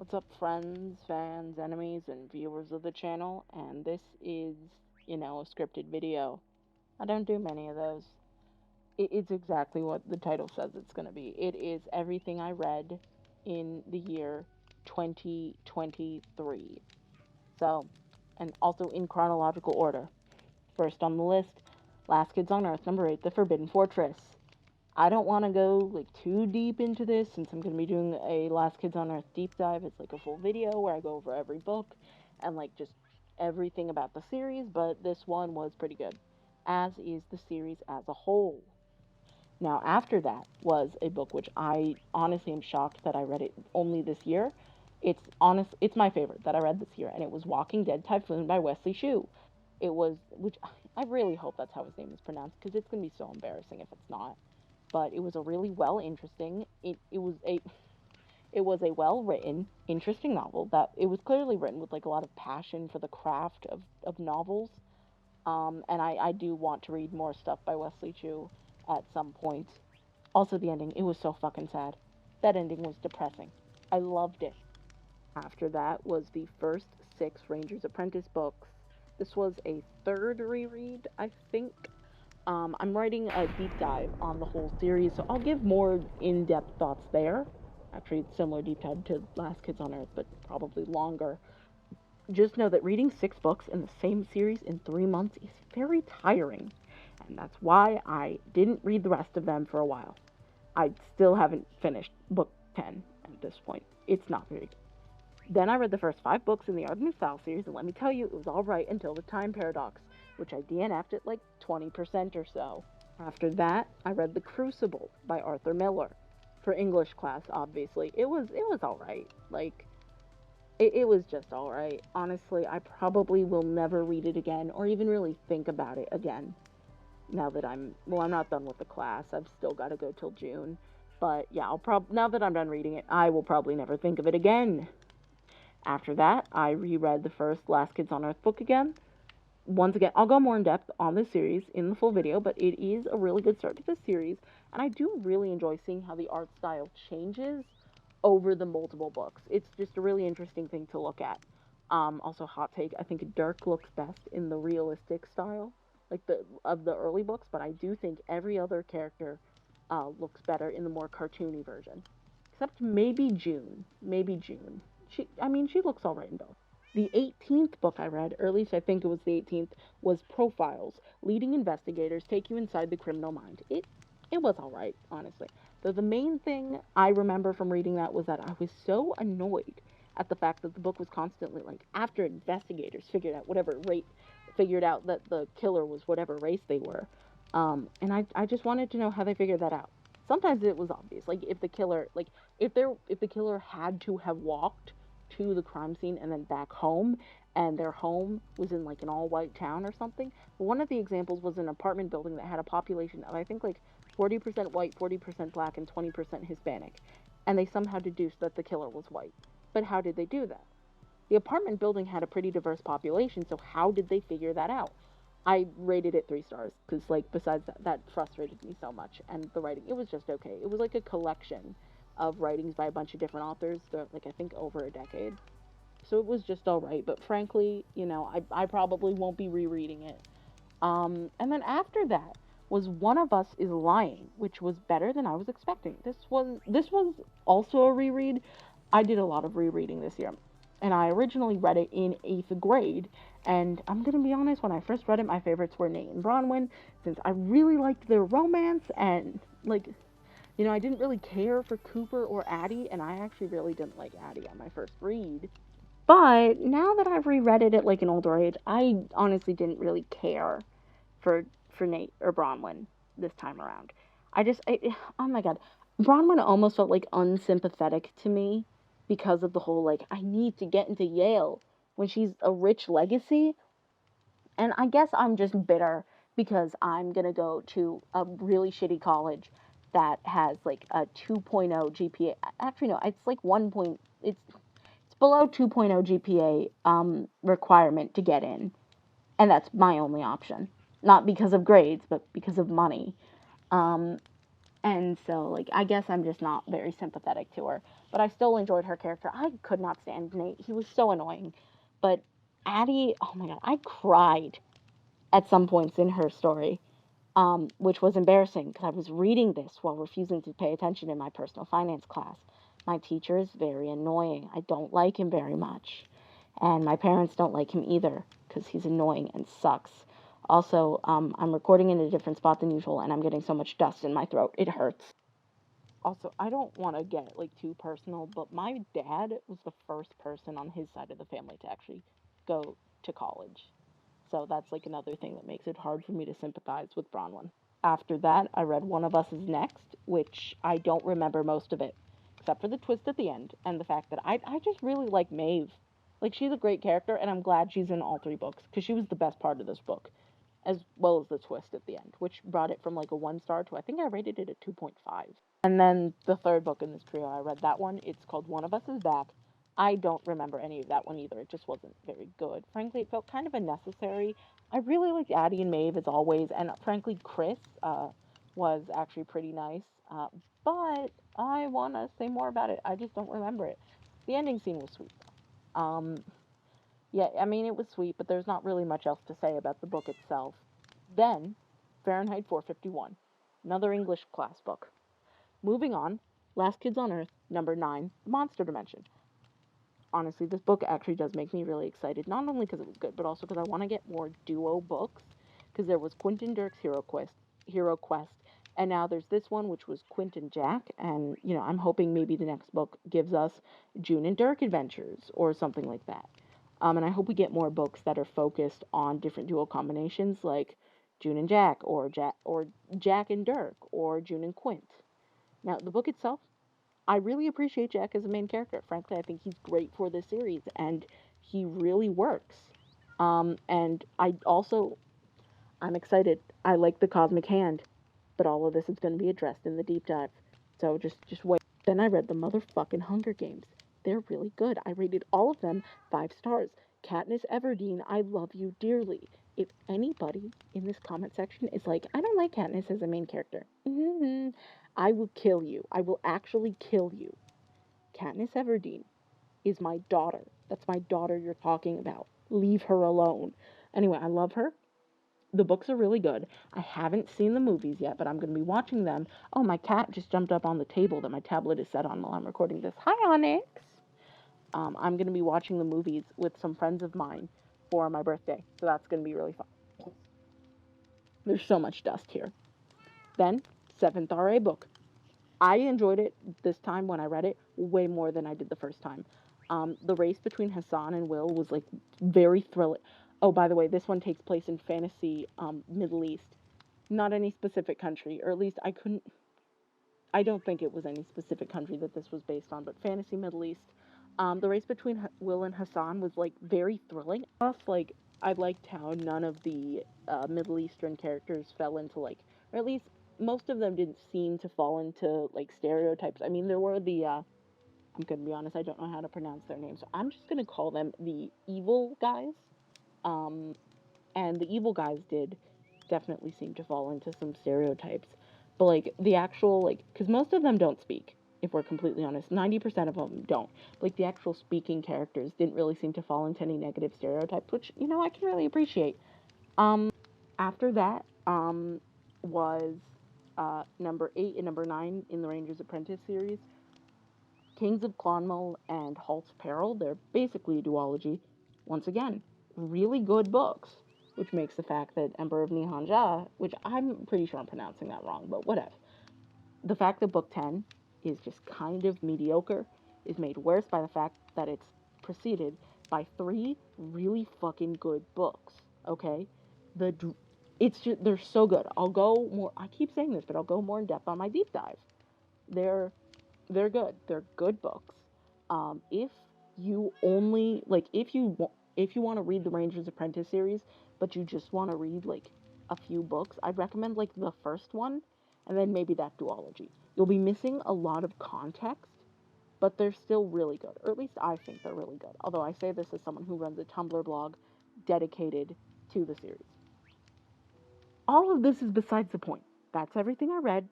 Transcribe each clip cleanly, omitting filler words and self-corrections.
What's up, friends, fans, enemies, and viewers of the channel? And this is, a scripted video. I don't do many of those. It's exactly what the title says it's going to be. It is everything I read in the year 2023. So, and also in chronological order. First on the list, Last Kids on Earth, number 8, The Forbidden Fortress. I don't want to go like too deep into this since I'm going to be doing a Last Kids on Earth deep dive. It's like a full video where I go over every book and like just everything about the series, but this one was pretty good, as is the series as a whole. Now, after that was a book which I honestly am shocked that I read it only this year. It's my favorite that I read this year, and it was Walking Dead Typhoon by Wesley Shue. It was, which I really hope that's how his name is pronounced because it's gonna be so embarrassing if it's not. But it was a really well interesting. It was a well written, interesting novel that it was clearly written with like a lot of passion for the craft of novels. And I do want to read more stuff by Wesley Chu at some point. Also, the ending, it was so fucking sad. That ending was depressing. I loved it. After that was the first six Ranger's Apprentice books. This was a third reread, I think. I'm writing a deep dive on the whole series, so I'll give more in depth thoughts there. Actually, it's similar deep dive to Last Kids on Earth, but probably longer. Just know that reading six books in the same series in 3 months is very tiring, and that's why I didn't read the rest of them for a while. I still haven't finished book 10 at this point. It's not very good. Then I read the first five books in the Artemis Fowl series, and let me tell you, it was alright until the time paradox, which I DNF'd at like 20% or so. After that, I read The Crucible by Arthur Miller. For English class, obviously. It was alright. Like, it was just alright. Honestly, I probably will never read it again or even really think about it again. Now that I'm not done with the class. I've still got to go till June. But yeah, now that I'm done reading it, I will probably never think of it again. After that, I reread the first Last Kids on Earth book again. Once again, I'll go more in depth on this series in the full video, but it is a really good start to this series, and I do really enjoy seeing how the art style changes over the multiple books. It's just a really interesting thing to look at. Also, hot take: I think Dirk looks best in the realistic style, like the early books, but I do think every other character looks better in the more cartoony version, except maybe June. Maybe June. She looks all right in both. The 18th book I read, or at least I think it was the 18th, was Profiles. Leading investigators take you inside the criminal mind. It was all right, honestly. Though the main thing I remember from reading that was that I was so annoyed at the fact that the book was constantly like after investigators figured out that the killer was whatever race they were. And I just wanted to know how they figured that out. Sometimes it was obvious, like if the killer had to have walked to the crime scene and then back home, and their home was in like an all white town or something. But one of the examples was an apartment building that had a population of I think like 40% white, 40% black, and 20% Hispanic, and they somehow deduced that the killer was white. But how did they do that? The apartment building had a pretty diverse population, so how did they figure that out? I rated it 3 stars because, like, besides that frustrated me so much, and the writing, it was just okay. It was like a collection of writings by a bunch of different authors throughout, like, I think over a decade. So it was just all right, but frankly, I probably won't be rereading it. And then after that was One of Us is Lying, which was better than I was expecting. This was also a reread. I did a lot of rereading this year, and I originally read it in 8th grade. And I'm gonna be honest, when I first read it, my favorites were Nate and Bronwyn, since I really liked their romance, and like, I didn't really care for Cooper or Addie, and I actually really didn't like Addie on my first read. But now that I've reread it at like an older age, I honestly didn't really care for Nate or Bronwyn this time around. Oh my god, Bronwyn almost felt like unsympathetic to me because of the whole like I need to get into Yale when she's a rich legacy, and I guess I'm just bitter because I'm gonna go to a really shitty college that has like a 2.0 GPA. Actually, no, it's like 1. It's below 2.0 GPA requirement to get in, and that's my only option. Not because of grades, but because of money. Um, And so, like, I guess I'm just not very sympathetic to her. But I still enjoyed her character. I could not stand Nate. He was so annoying. But Addie, oh my god, I cried at some points in her story, which was embarrassing because I was reading this while refusing to pay attention in my personal finance class. My teacher is very annoying. I don't like him very much. And my parents don't like him either because he's annoying and sucks. Also, I'm recording in a different spot than usual, and I'm getting so much dust in my throat. It hurts. Also, I don't want to get like too personal, but my dad was the first person on his side of the family to actually go to college. So that's like another thing that makes it hard for me to sympathize with Bronwyn. After that, I read One of Us is Next, which I don't remember most of it, except for the twist at the end and the fact that I just really like Maeve. Like, she's a great character, and I'm glad she's in all three books, because she was the best part of this book, as well as the twist at the end, which brought it from like a 1 star to I think I rated it a 2.5. And then the third book in this trio, I read that one. It's called One of Us is Back. I don't remember any of that one either. It just wasn't very good. Frankly, it felt kind of unnecessary. I really liked Addie and Maeve as always, and frankly, Chris was actually pretty nice. But I want to say more about it. I just don't remember it. The ending scene was sweet. Um, yeah, I mean, it was sweet, but there's not really much else to say about the book itself. Then, Fahrenheit 451, another English class book. Moving on, Last Kids on Earth, number 9, The Monster Dimension. Honestly, this book actually does make me really excited, not only because it was good, but also because I want to get more duo books, because there was Quentin Dirk's Hero Quest, and now there's this one, which was Quint and Jack, and, you know, I'm hoping maybe the next book gives us June and Dirk Adventures, or something like that. And I hope we get more books that are focused on different duo combinations, like June and Jack, or Jack and Dirk, or June and Quint. Now, the book itself, I really appreciate Jack as a main character. Frankly, I think he's great for this series, and he really works. And I'm excited. I like the Cosmic Hand, but all of this is going to be addressed in the deep dive. So just wait. Then I read the motherfucking Hunger Games. They're really good. I rated all of them 5 stars. Katniss Everdeen, I love you dearly. If anybody in this comment section is like, I don't like Katniss as a main character, I will kill you. I will actually kill you. Katniss Everdeen is my daughter. That's my daughter you're talking about. Leave her alone. Anyway, I love her. The books are really good. I haven't seen the movies yet, but I'm going to be watching them. Oh, my cat just jumped up on the table that my tablet is set on while I'm recording this. Hi, Onyx. I'm going to be watching the movies with some friends of mine for my birthday, so that's going to be really fun. There's so much dust here. Then, 7th RA book. I enjoyed it this time when I read it way more than I did the first time. The race between Hassan and Will was like very thrilling. Oh, by the way, this one takes place in fantasy Middle East, not any specific country, or at least I don't think it was any specific country that this was based on, but fantasy Middle East. The race between Will and Hassan was like very thrilling. Plus, like, I liked how none of the Middle Eastern characters fell into like, or at least most of them didn't seem to fall into like stereotypes. I mean, there were I'm gonna be honest, I don't know how to pronounce their names, so I'm just gonna call them the evil guys. Um, and the evil guys did definitely seem to fall into some stereotypes. But like the actual like, because most of them don't speak. If we're completely honest, 90% of them don't. Like the actual speaking characters didn't really seem to fall into any negative stereotypes, which I can really appreciate. After that, was number 8 and number 9 in the Ranger's Apprentice series. Kings of Clonmel and Halt's Peril. They're basically a duology. Once again, really good books, which makes the fact that Emperor of Nihanja, which I'm pretty sure I'm pronouncing that wrong, but whatever. The fact that book 10 is just kind of mediocre is made worse by the fact that it's preceded by 3 really fucking good books, okay? The it's just, they're so good. I'll go more, I keep saying this, but I'll go more in depth on my deep dive. They're they're good. They're good books. If you only like, if you want to read the Ranger's Apprentice series, but you just want to read like a few books, I'd recommend like the first one, and then maybe that duology. You'll be missing a lot of context, but they're still really good, or at least I think they're really good. Although I say this as someone who runs a Tumblr blog dedicated to the series. All of this is besides the point. That's everything I read.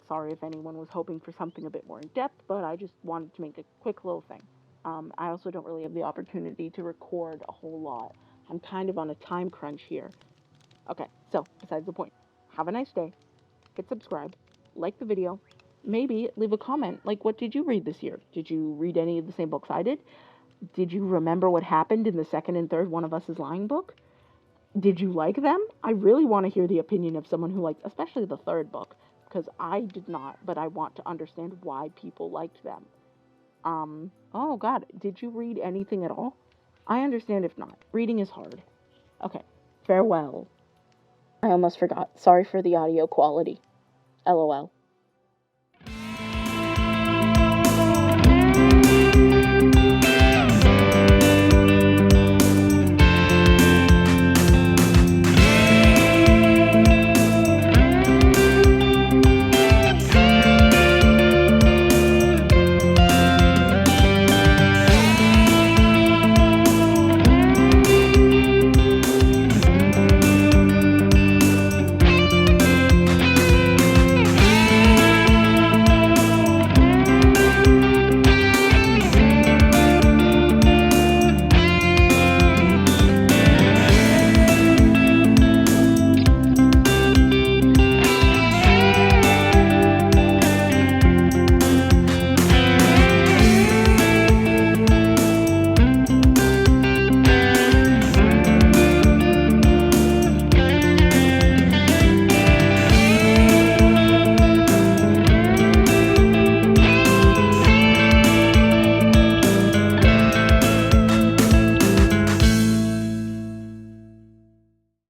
Sorry if anyone was hoping for something a bit more in depth, but I just wanted to make a quick little thing. I also don't really have the opportunity to record a whole lot. I'm kind of on a time crunch here. Okay, so besides the point, have a nice day. Hit subscribe, like the video, maybe leave a comment. Like, what did you read this year? Did you read any of the same books I did? Did you remember what happened in the second and third One of Us is Lying book? Did you like them? I really want to hear the opinion of someone who liked, especially the third book, because I did not, but I want to understand why people liked them. Oh God, did you read anything at all? I understand if not. Reading is hard. Okay, farewell. I almost forgot. Sorry for the audio quality. LOL.